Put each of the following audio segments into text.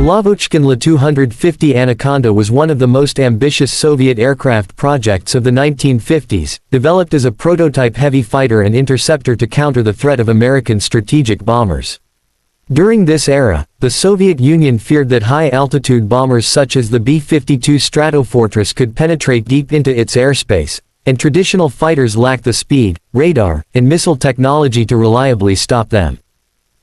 Lavochkin La-250 Anakonda was one of the most ambitious Soviet aircraft projects of the 1950s, developed as a prototype heavy fighter and interceptor to counter the threat of American strategic bombers. During this era, the Soviet Union feared that high-altitude bombers such as the B-52 Stratofortress could penetrate deep into its airspace, and traditional fighters lacked the speed, radar, and missile technology to reliably stop them.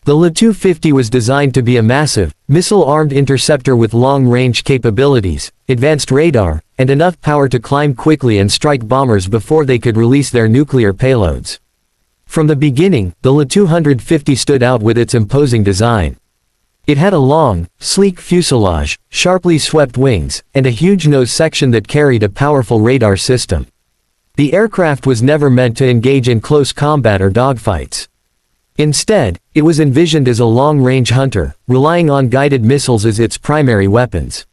The La-250 was designed to be a massive, missile-armed interceptor with long-range capabilities, advanced radar, and enough power to climb quickly and strike bombers before they could release their nuclear payloads. From the beginning, the La-250 stood out with its imposing design. It had a long, sleek fuselage, sharply swept wings, and a huge nose section that carried a powerful radar system. The aircraft was never meant to engage in close combat or dogfights. Instead, it was envisioned as a long-range hunter, relying on guided missiles as its primary weapons.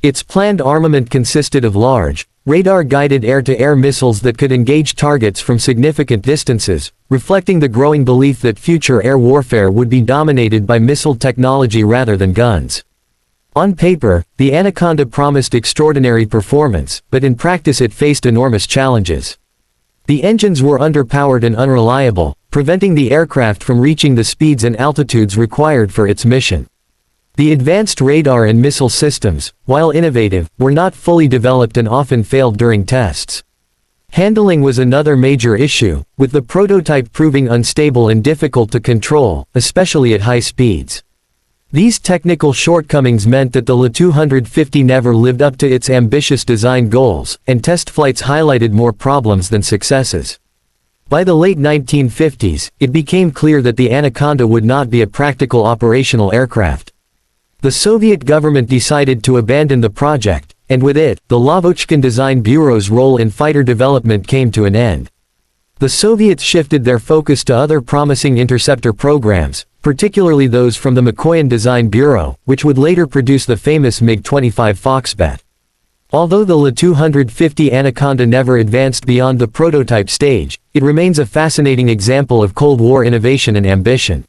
Its planned armament consisted of large, radar-guided air-to-air missiles that could engage targets from significant distances, reflecting the growing belief that future air warfare would be dominated by missile technology rather than guns. On paper, the Anakonda promised extraordinary performance, but in practice it faced enormous challenges. The engines were underpowered and unreliable, preventing the aircraft from reaching the speeds and altitudes required for its mission. The advanced radar and missile systems, while innovative, were not fully developed and often failed during tests. Handling was another major issue, with the prototype proving unstable and difficult to control, especially at high speeds. These technical shortcomings meant that the La-250 never lived up to its ambitious design goals, and test flights highlighted more problems than successes. By the late 1950s, it became clear that the Anakonda would not be a practical operational aircraft. The Soviet government decided to abandon the project, and with it, the Lavochkin Design Bureau's role in fighter development came to an end. The Soviets shifted their focus to other promising interceptor programs, particularly those from the Mikoyan Design Bureau, which would later produce the famous MiG-25 Foxbat. Although the La-250 Anakonda never advanced beyond the prototype stage, it remains a fascinating example of Cold War innovation and ambition.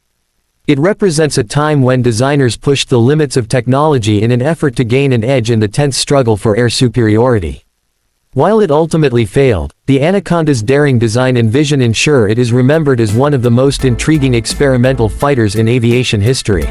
It represents a time when designers pushed the limits of technology in an effort to gain an edge in the tense struggle for air superiority. While it ultimately failed, the Anakonda's daring design and vision ensure it is remembered as one of the most intriguing experimental fighters in aviation history.